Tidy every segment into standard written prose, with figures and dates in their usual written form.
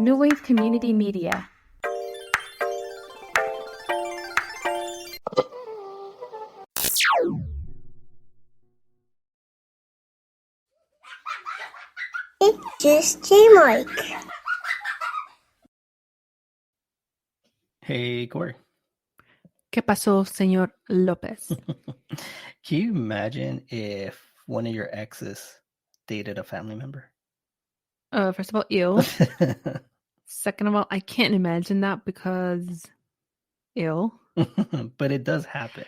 New Wave Community Media. Just J-Mike. Hey, Kori. ¿Qué pasó, señor López? Can you imagine if one of your exes dated a family member? First of all, ew. Second of all, I can't imagine that because ew. But it does happen.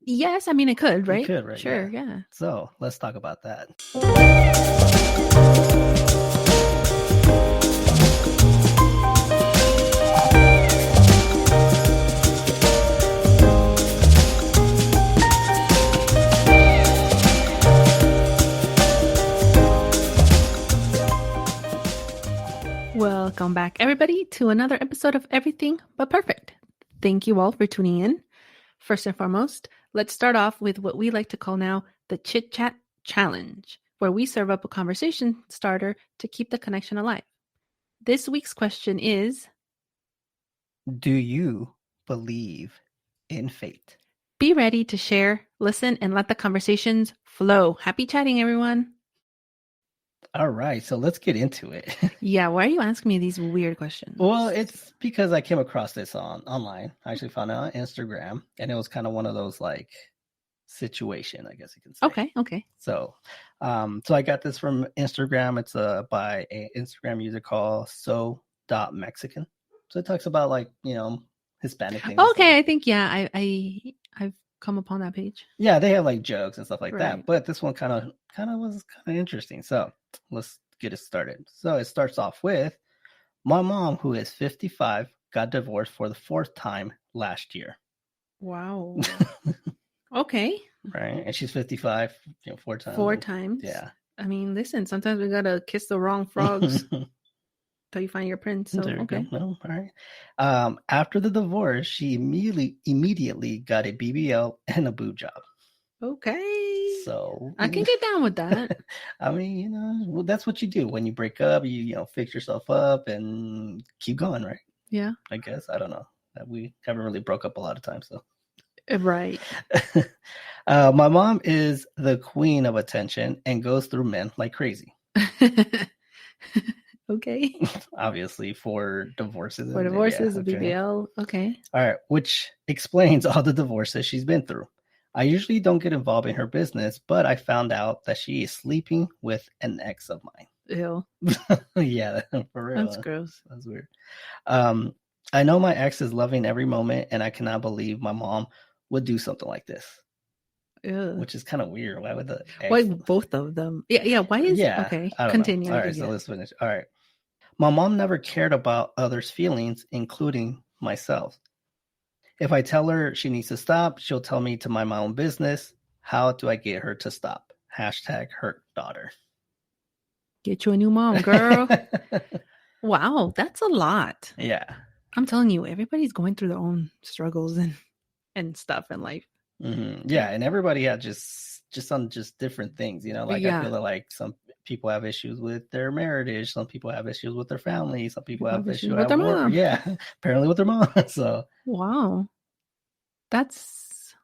Yes, I mean it could, right? It could, right? Sure, yeah. So let's talk about that. Welcome back, everybody, to another episode of Everything But Perfect. Thank you all for tuning in. First and foremost, let's start off with what we like to call now the Chit Chat Challenge, where we serve up a conversation starter to keep the connection alive. This week's question is, do you believe in fate? Be ready to share, listen, and let the conversations flow. Happy chatting, everyone. All right, so let's get into it. Yeah, why are you asking me these weird questions? Well, it's because I came across this online. I actually found it on Instagram, and it was kind of one of those like situation, I guess you can say. Okay. So I got this from Instagram. It's by an Instagram user called so.mexican. So it talks about like, Hispanic things. Okay, I think I've come upon that page. Yeah, they have like jokes and stuff like Right. that. But this one kind of was kind of interesting. So let's get it started. So it starts off with, my mom, who is 55, got divorced for the 4th time last year. Wow. Okay. Right. And she's 55, 4 times. 4 times. Yeah. I mean, listen, sometimes we gotta kiss the wrong frogs till you find your prince. So okay. Well, all right. After the divorce, she immediately got a BBL and a boob job. Okay. So I can get down with that. I mean, well, that's what you do when you break up. You fix yourself up and keep going, right? Yeah. I guess. I don't know. We haven't really broke up a lot of times, so. Right. My mom is the queen of attention and goes through men like crazy. Okay. Obviously, for divorces. For divorces, yeah, a BBL. Okay. All right, which explains all the divorces she's been through. I usually don't get involved in her business, but I found out that she is sleeping with an ex of mine. Ew. Yeah, for real. That's gross. That's weird. I know my ex is loving every moment, and I cannot believe my mom would do something like this. Ew. Which is kind of weird. Why would the ex... Why both of them? Yeah. Why is okay? Continue. All right, so let's finish. All right. My mom never cared about others' feelings, including myself. If I tell her she needs to stop, she'll tell me to mind my own business. How do I get her to stop? #hurt daughter. Get you a new mom, girl. Wow, that's a lot. Yeah. I'm telling you, everybody's going through their own struggles and stuff in life. Mm-hmm. Yeah, and everybody had just on different things, Like I feel like some people have issues with their marriage, some people have issues with their family, some people have issues with their mom. Yeah, apparently with their mom. So wow, that's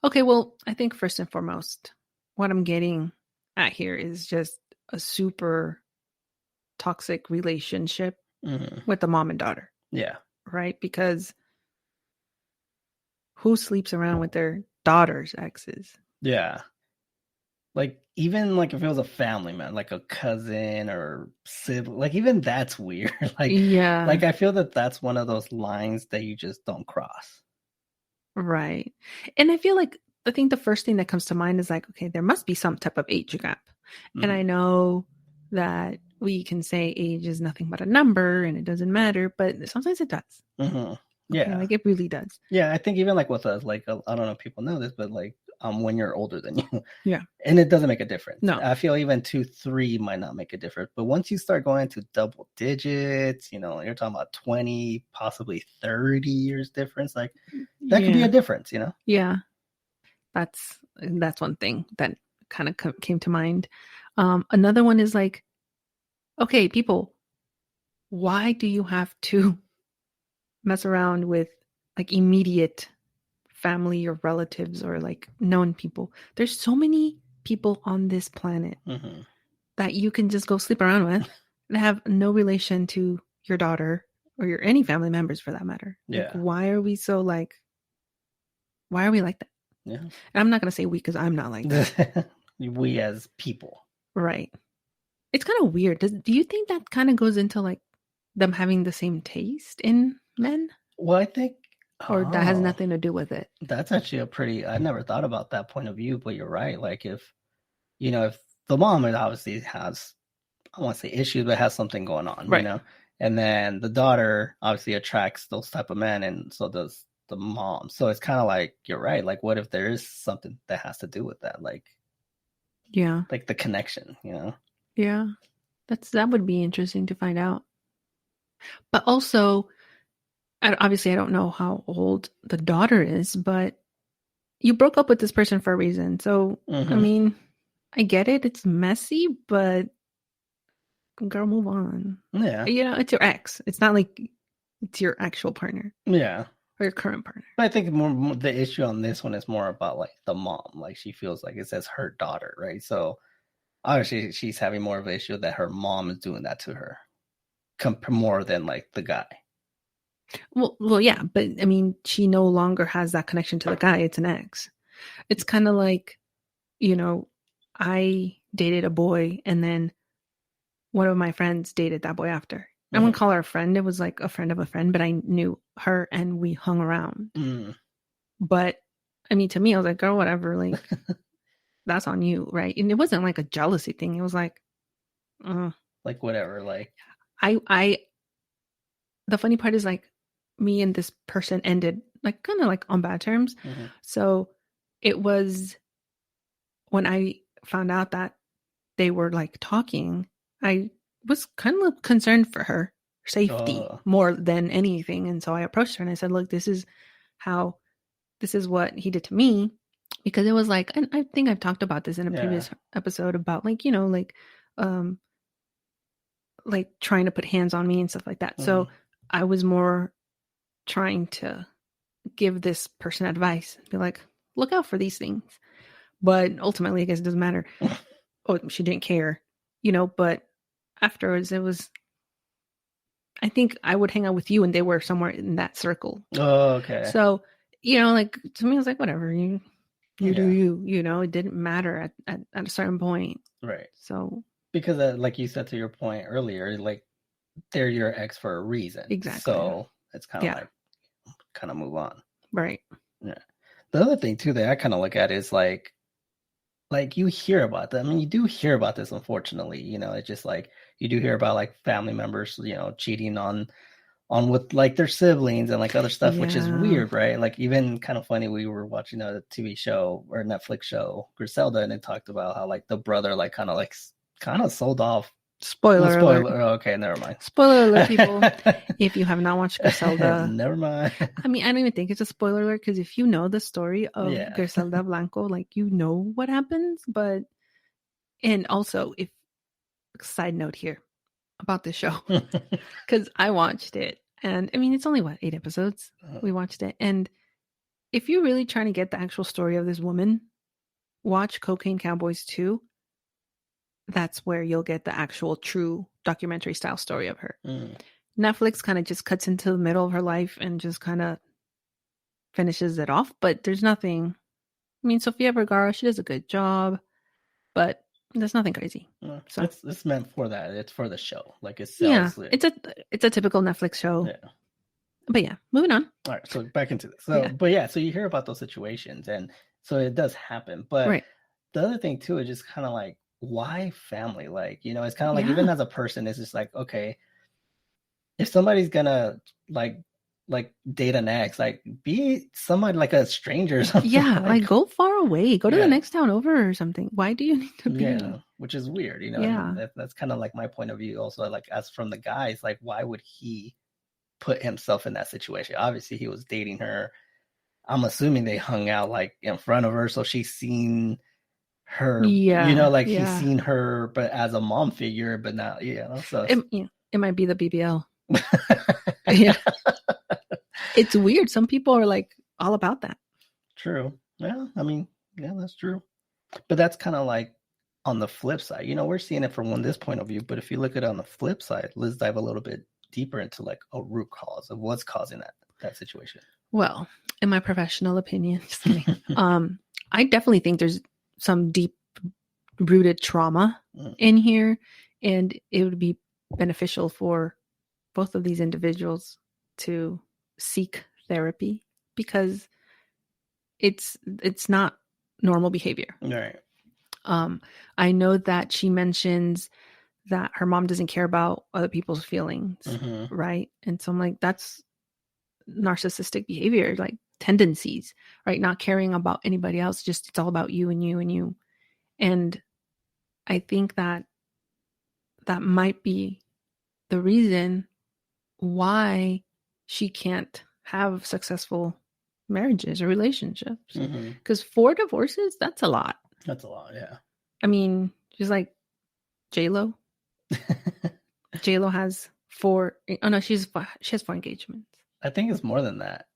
okay. Well, I think first and foremost, what I'm getting at here is just a super toxic relationship with the mom and daughter. Yeah. Right? Because who sleeps around with their daughter's exes? Yeah. Like, even like if it was a family man, like a cousin or sibling, like even that's weird. Like, yeah. Like I feel that that's one of those lines that you just don't cross. Right. And I feel like, I think the first thing that comes to mind is like, okay, there must be some type of age gap. And I know that we can say age is nothing but a number and it doesn't matter, but sometimes it does. Mm-hmm. Yeah. Okay, like it really does. Yeah. I think even like with us, like, I don't know if people know this, but like, when you're older than you. Yeah. And it doesn't make a difference. No. I feel even 2, 3 might not make a difference. But once you start going to double digits, you're talking about 20, possibly 30 years difference. Like that could be a difference, Yeah. That's one thing that kind of came to mind. Another one is like, okay, people, why do you have to mess around with like immediate family or relatives or like known people? There's so many people on this planet Mm-hmm. that you can just go sleep around with that have no relation to your daughter or your any family members for that matter. Like, Yeah. why are we so like? Why are we like that? Yeah. And I'm not gonna say we because I'm not like that. We as people. Right. It's kind of weird. Do you think that kind of goes into like them having the same taste in men, Well, I think, or that has nothing to do with it? that's actually a pretty, I never thought about that point of view, but you're right. Like if, if the mom obviously has, I want to say issues, but has something going on, Right. and then the daughter obviously attracts those type of men, and so does the mom. So it's kind of like, you're right. Like, what if there is something that has to do with that? Yeah. Like the connection, Yeah. That would be interesting to find out. But also, obviously, I don't know how old the daughter is, but you broke up with this person for a reason. So, I mean, I get it. It's messy, but girl, move on. Yeah. It's your ex. It's not like it's your actual partner Yeah. or your current partner. But I think more the issue on this one is more about like the mom. Like she feels like it says her daughter, right? So obviously she's having more of an issue that her mom is doing that to her, more than like the guy. Well, yeah, but I mean, she no longer has that connection to the guy. It's an ex. It's kind of like, I dated a boy and then one of my friends dated that boy after. I wouldn't call her a friend. It was like a friend of a friend, but I knew her and we hung around. But I mean, to me, I was like, girl, whatever. Like, that's on you, right? And it wasn't like a jealousy thing. It was like, like whatever. Like the funny part is like me and this person ended like kind of like on bad terms. So it was when I found out that they were like talking, I was kind of concerned for her safety more than anything. And so I approached her and I said, look, this is what he did to me. Because it was like, and I think I've talked about this in a previous episode about like, like trying to put hands on me and stuff like that. So I was more trying to give this person advice, be like, look out for these things. But ultimately, I guess it doesn't matter. Oh, she didn't care, but afterwards it was, I think I would hang out with you and they were somewhere in that circle. Oh, okay. So, like to me, I was like, whatever, you do you, it didn't matter at a certain point. Right. So, because like you said to your point earlier, like they're your ex for a reason. Exactly. So it's kind of like, kind of move on. Right. Yeah. The other thing too that I kind of look at is like you hear about that. I mean, you do hear about this, unfortunately. It's just like you do hear about like family members, cheating on with like their siblings and like other stuff, which is weird, right? Like even kind of funny. We were watching a TV show or Netflix show, Griselda, and it talked about how like the brother like kind of sold off. Spoiler alert. Okay, never mind. Spoiler alert, people. If you have not watched Griselda, never mind. I mean, I don't even think it's a spoiler alert because if you know the story of Griselda Blanco, like you know what happens. But and also, if side note here about this show, because I watched it, and I mean, it's only 8 episodes. We watched it, and if you're really trying to get the actual story of this woman, watch Cocaine Cowboys 2. That's where you'll get the actual true documentary style story of her. Netflix kind of just cuts into the middle of her life and just kind of finishes it off, but there's nothing. I mean, Sofia Vergara, she does a good job, but there's nothing crazy. So it's meant for that. It's for the show. Like it sells. Yeah, it's a typical Netflix show. Yeah. But yeah, moving on. All right, so back into this. So, but so you hear about those situations, and so it does happen. But the other thing too is just kind of like, why family? Like, it's kind of like even as a person, it's just like, okay, if somebody's gonna like date an ex, like be somebody like a stranger or something. Yeah, like go far away, go to the next town over or something. Why do you need to be? Yeah, which is weird, Yeah, that's kind of like my point of view. Also, like as from the guys, like why would he put himself in that situation? Obviously, he was dating her. I'm assuming they hung out like in front of her, so she's seen her. He's seen her, but as a mom figure, but not, so It might be the BBL. Yeah. It's weird. Some people are like all about that. True. Yeah, I mean, yeah, that's true. But that's kind of like on the flip side. We're seeing it from this point of view, but if you look at it on the flip side, let's dive a little bit deeper into like a root cause of what's causing that situation. Well, in my professional opinion, just kidding. I definitely think there's some deep rooted trauma in here, and it would be beneficial for both of these individuals to seek therapy because it's not normal behavior. Right. I know that she mentions that her mom doesn't care about other people's feelings, right? And so I'm like, that's narcissistic behavior, like tendencies, right? Not caring about anybody else, just it's all about you and you and you. And I think that might be the reason why she can't have successful marriages or relationships. Because 4 divorces, that's a lot. That's a lot, yeah. I mean, she's like J-Lo. J-Lo has 4. Oh no, she has 4 engagements. I think it's more than that.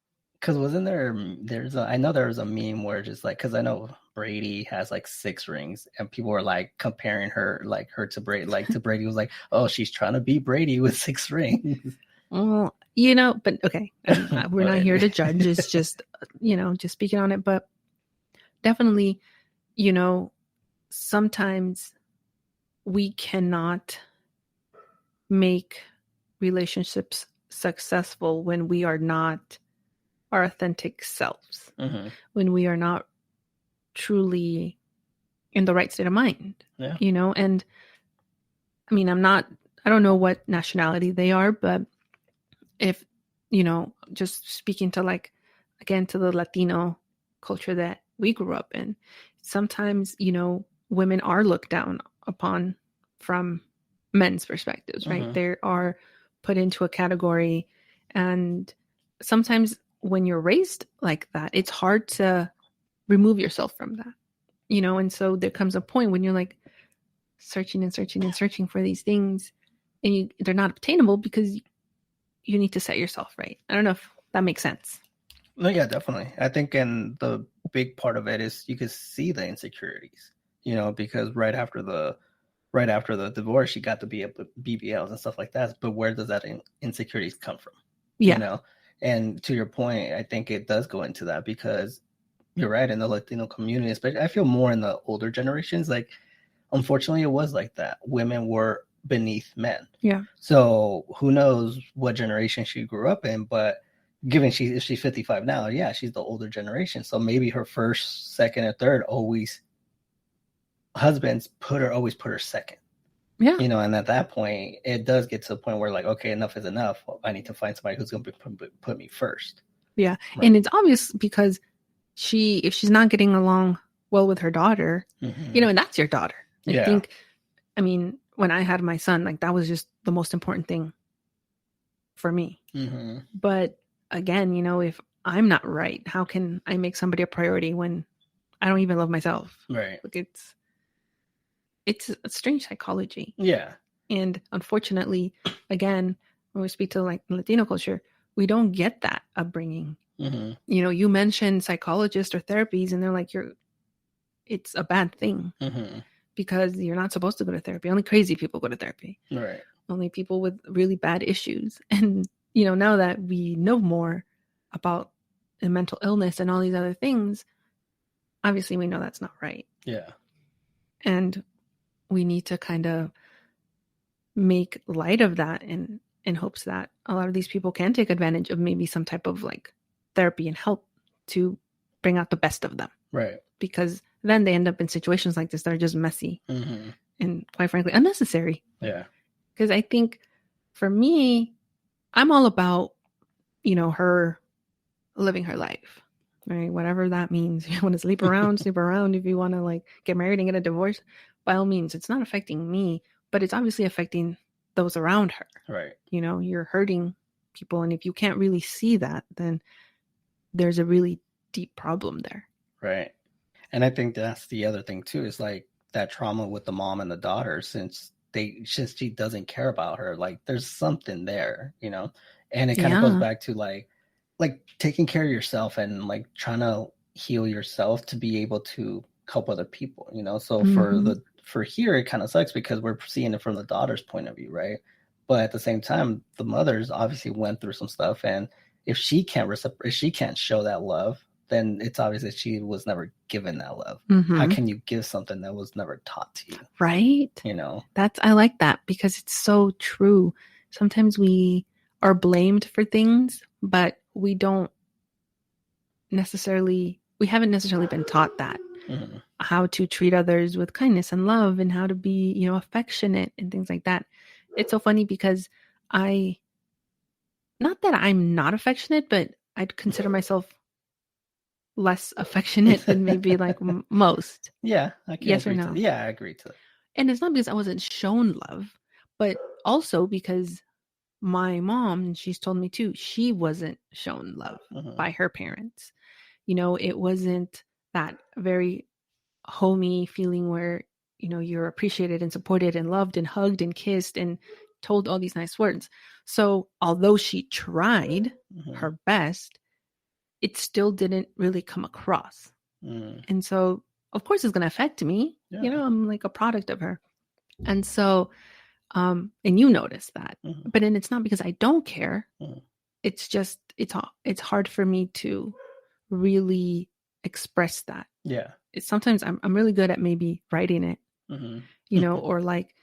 Because wasn't I know there was a meme where just like, because I know Brady has like 6 rings, and people were like comparing her to Brady. Like to Brady was like, oh, she's trying to beat Brady with 6 rings. Well, but okay, we're not here to judge. It's just, just speaking on it. But definitely, sometimes we cannot make relationships successful when we are not our authentic selves, when we are not truly in the right state of mind, and I mean, I don't know what nationality they are, but if, just speaking to like, again, to the Latino culture that we grew up in, sometimes, women are looked down upon from men's perspectives, right? They are put into a category, and sometimes when you're raised like that, it's hard to remove yourself from that, and so there comes a point when you're like searching and searching and searching for these things, and they're not obtainable because you need to set yourself right. I don't know if that makes sense. No, yeah, definitely. I think, and the big part of it is you could see the insecurities, because right after the divorce, she got the BBLs and stuff like that. But where does that insecurities come from? Yeah. And to your point, I think it does go into that, because you're right, in the Latino community, especially, I feel more in the older generations, like, unfortunately, it was like that. Women were beneath men. Yeah. So who knows what generation she grew up in, but given if she's 55 now, yeah, she's the older generation. So maybe her first, second, and third husbands always put her second. Yeah. And at that point, it does get to the point where like, okay, enough is enough. Well, I need to find somebody who's going to put me first. Yeah. Right. And it's obvious because if she's not getting along well with her daughter, and that's your daughter. I think, I mean, when I had my son, like that was just the most important thing for me. But again, if I'm not right, how can I make somebody a priority when I don't even love myself? Right. Like it's a strange psychology. Yeah. And unfortunately, again, when we speak to like Latino culture, we don't get that upbringing. You mention psychologists or therapies, and they're like, it's a bad thing because you're not supposed to go to therapy. Only crazy people go to therapy. Right. Only people with really bad issues. And, now that we know more about mental illness and all these other things, obviously we know that's not right. Yeah. And we need to kind of make light of that in hopes that a lot of these people can take advantage of maybe some type of like therapy and help to bring out the best of them. Right. Because then they end up in situations like this that are just messy and quite frankly unnecessary. Yeah. Because I think for me, I'm all about, her living her life, right? Whatever that means. If you want to sleep around, sleep around. If you want to like get married and get a divorce, by all means. It's not affecting me, but it's obviously affecting those around her. Right. You're hurting people. And if you can't really see that, then there's a really deep problem there. Right. And I think that's the other thing too, is like that trauma with the mom and the daughter, since she doesn't care about her. Like there's something there, and it kind of goes back to like taking care of yourself and like trying to heal yourself to be able to help other people, so for here it kind of sucks because we're seeing it from the daughter's point of view, right? But at the same time, the mothers obviously went through some stuff, and if she can't show that love, then it's obvious that she was never given that love. How can you give something that was never taught to you? Right. I like that because it's so true. Sometimes we are blamed for things, but we haven't necessarily been taught that. How to treat others with kindness and love and how to be, affectionate and things like that. It's so funny because not that I'm not affectionate, but I'd consider myself less affectionate than maybe like most. Yeah. I can yes agree or no? Yeah, I agree to that. And it's not because I wasn't shown love, but also because my mom, she's told me too, she wasn't shown love by her parents. It wasn't that very homey feeling where, you're appreciated and supported and loved and hugged and kissed and told all these nice words. So although she tried her best, it still didn't really come across. And so, of course, it's going to affect me. Yeah. I'm like a product of her. And so, and you notice that. But then it's not because I don't care. It's just, it's hard for me to really express that. Yeah. Sometimes I'm really good at maybe writing it, or like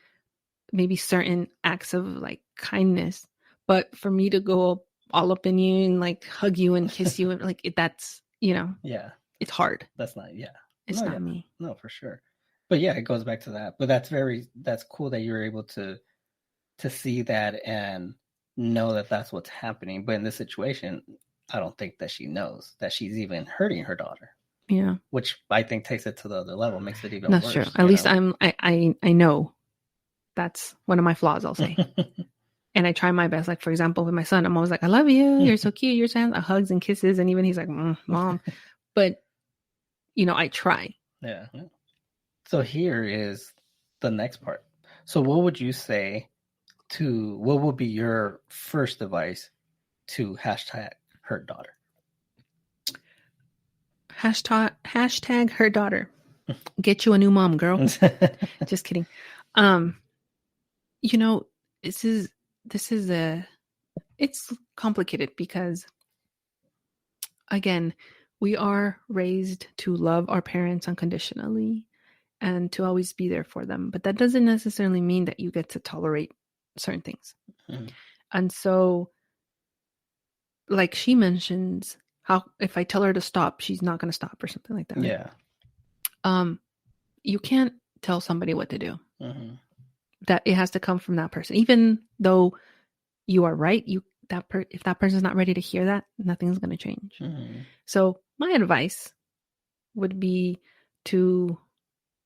maybe certain acts of like kindness. But for me to go all up in you and like hug you and kiss you and like that's, yeah, it's hard. That's not, yeah. It's not me. No, for sure. But yeah, it goes back to that. But that's cool that you're able to see that and know that that's what's happening. But in this situation, I don't think that she knows that she's even hurting her daughter. Yeah. Which I think takes it to the other level, makes it even worse. That's true. At least I know that's one of my flaws, I'll say. And I try my best. Like, for example, with my son, I'm always like, I love you. You're so cute. You're so hugs and kisses. And even he's like, Mom. But, I try. Yeah. So here is the next part. So what would you say what would be your first advice to #her daughter? Hashtag her daughter. Get you a new mom, girl. Just kidding. It's complicated because, again, we are raised to love our parents unconditionally and to always be there for them. But that doesn't necessarily mean that you get to tolerate certain things. And so, like she mentions, how if I tell her to stop, she's not going to stop or something like that. Right? Yeah. You can't tell somebody what to do. That it has to come from that person. Even though you are right, if that person's not ready to hear that, nothing's going to change. So my advice would be to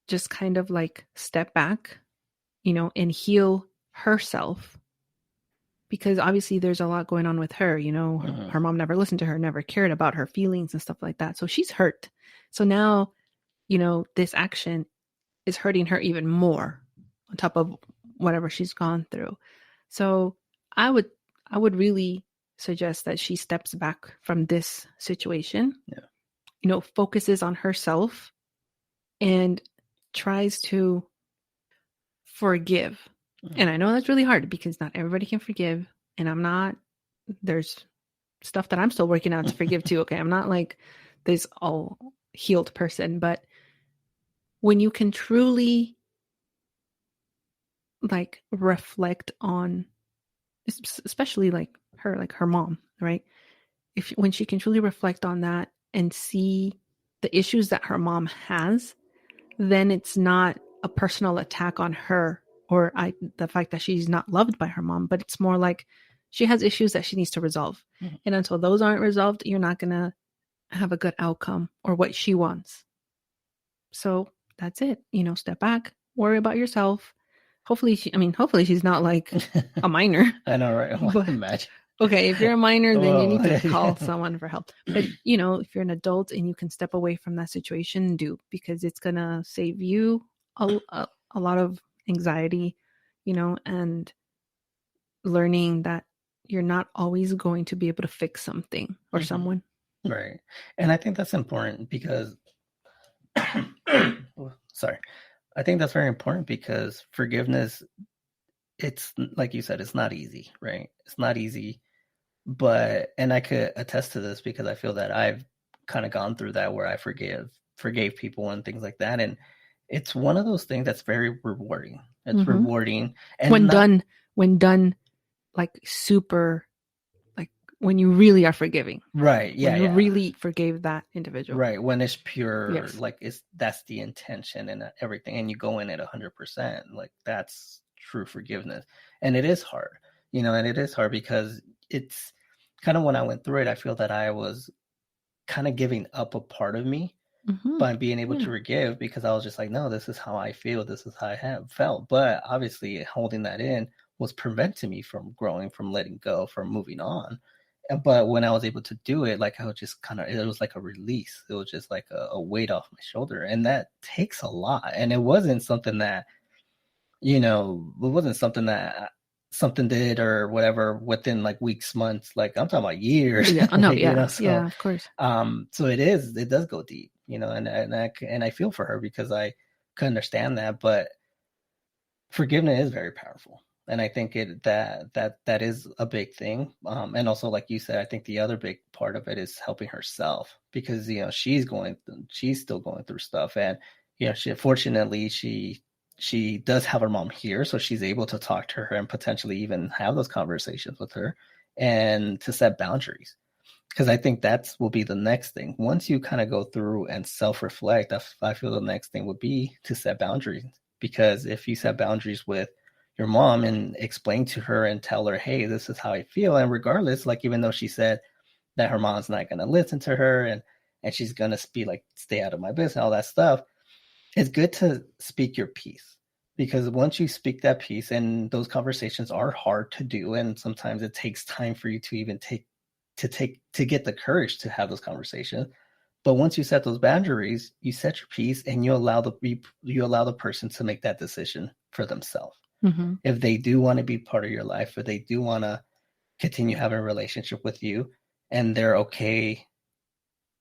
just kind of like step back, and heal herself. Because obviously there's a lot going on with her, her mom never listened to her, never cared about her feelings and stuff like that. So she's hurt. So now, this action is hurting her even more on top of whatever she's gone through. So I would really suggest that she steps back from this situation, focuses on herself and tries to forgive. And I know that's really hard because not everybody can forgive. And there's stuff that I'm still working out to forgive too. Okay. I'm not like this all healed person, but when you can truly like reflect on, especially like her mom, right? When she can truly reflect on that and see the issues that her mom has, then it's not a personal attack on her or the fact that she's not loved by her mom, but it's more like she has issues that she needs to resolve. And until those aren't resolved, you're not going to have a good outcome or what she wants. So that's it. Step back, worry about yourself. Hopefully she's not like a minor. I know, right? But, imagine. Okay, if you're a minor, then you need to call someone for help. But, if you're an adult and you can step away from that situation, do, because it's going to save you a lot of anxiety. and learning that you're not always going to be able to fix something or someone. Right. And I think that's important because, sorry, I think that's very important because forgiveness, it's like you said, it's not easy, right? It's not easy, and I could attest to this because I feel that I've kind of gone through that where I forgave people and things like that. And it's one of those things that's very rewarding. It's rewarding. And when done, like super, like when you really are forgiving. Right. Yeah. When you really forgave that individual. Right. When it's pure, Yes. like that's the intention and everything. And you go in at 100%, like that's true forgiveness. And it is hard, and it is hard because it's kind of when I went through it, I feel that I was kind of giving up a part of me by being able to forgive because I was just like, no, this is how I feel. This is how I have felt. But obviously holding that in was preventing me from growing, from letting go, from moving on. But when I was able to do it, like I was just it was like a release. It was just like a weight off my shoulder. And that takes a lot. And it wasn't something that, something did or whatever within like weeks, months, like I'm talking about years. Yeah, no, yeah, So, yeah, of course. So it does go deep, and I feel for her because I could understand that, but forgiveness is very powerful. And I think that is a big thing. And also, like you said, I think the other big part of it is helping herself because, she's still going through stuff. And, she does have her mom here. So she's able to talk to her and potentially even have those conversations with her and to set boundaries. Because I think will be the next thing. Once you kind of go through and self-reflect, I feel the next thing would be to set boundaries. Because if you set boundaries with your mom and explain to her and tell her, hey, this is how I feel. And regardless, like even though she said that her mom's not going to listen to her and she's going to be like, stay out of my business, all that stuff, it's good to speak your piece. Because once you speak that piece, and those conversations are hard to do, and sometimes it takes time for you to even to get the courage to have those conversations. But once you set those boundaries, you set your piece and you allow the person to make that decision for themselves. If they do want to be part of your life, or they do want to continue having a relationship with you, and they're okay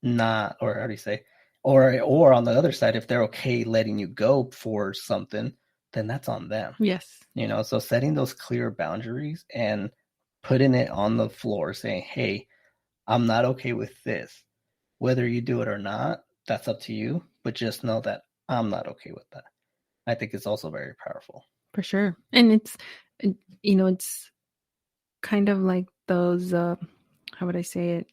or how do you say, or on the other side, if they're okay letting you go for something, then that's on them. Yes. So setting those clear boundaries and putting it on the floor saying, hey, I'm not okay with this. Whether you do it or not, that's up to you. But just know that I'm not okay with that. I think it's also very powerful. For sure. And it's kind of like those, how would I say it?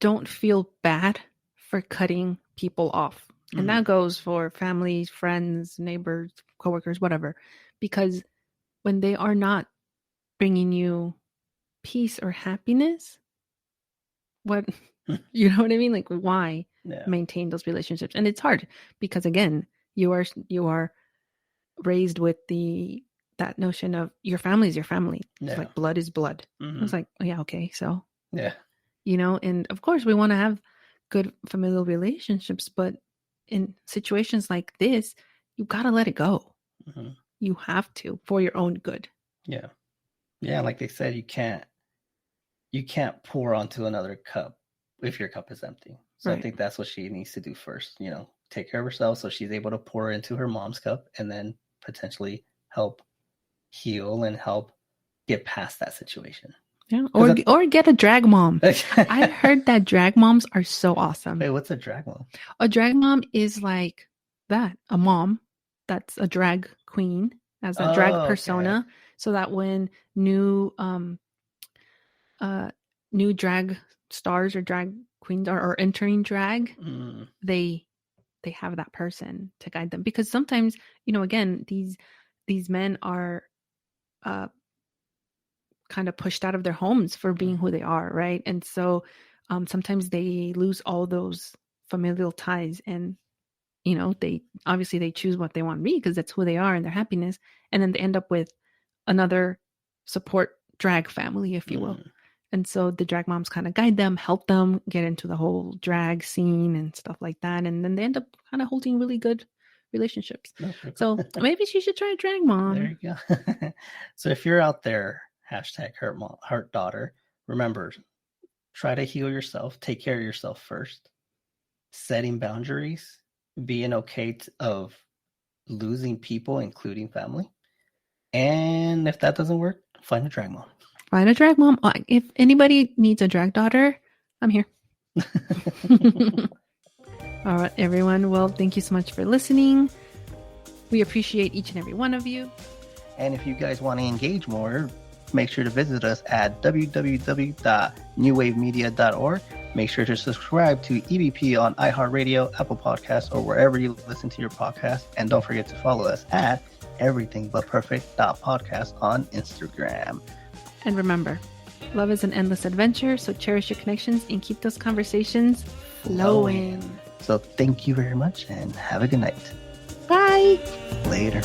Don't feel bad for cutting people off. And that goes for families, friends, neighbors, coworkers, whatever. Because when they are not bringing you peace or happiness, you know what I mean? Like, why maintain those relationships? And it's hard because, again, you are raised with that notion of your family is your family. It's like blood is blood. It's like, oh, yeah, okay, so and of course we want to have good familial relationships, but in situations like this, you got to let it go. You have to, for your own good. Yeah, like they said, you can't pour onto another cup if your cup is empty. So I think that's what she needs to do first, take care of herself so she's able to pour into her mom's cup and then potentially help heal and help get past that situation. Yeah, or get a drag mom. I heard that drag moms are so awesome. Wait, what's a drag mom? A drag mom is like that, a mom that's a drag queen, as a drag persona, so that when new drag stars or drag queens are entering drag, they have that person to guide them. Because sometimes, again, these men are kind of pushed out of their homes for being who they are, right? And so sometimes they lose all those familial ties, and they choose what they want to be because that's who they are and their happiness, and then they end up with another support drag family, if you will. And so the drag moms kind of guide them, help them get into the whole drag scene and stuff like that, and then they end up kind of holding really good relationships. No, pretty So cool. maybe she should try drag mom. There you go. So if you're out there, hashtag hurt daughter, remember, try to heal yourself. Take care of yourself first. Setting boundaries, being okay of losing people, including family. And if that doesn't work, find a drag mom. Find a drag mom. If anybody needs a drag daughter, I'm here. All right, everyone. Well, thank you so much for listening. We appreciate each and every one of you. And if you guys want to engage more, make sure to visit us at www.newwavemedia.org. Make sure to subscribe to EVP on iHeartRadio, Apple Podcasts, or wherever you listen to your podcast. And don't forget to follow us at everythingbutperfect.podcast on Instagram. And remember, love is an endless adventure, so cherish your connections and keep those conversations flowing. So thank you very much and have a good night. Bye. Later.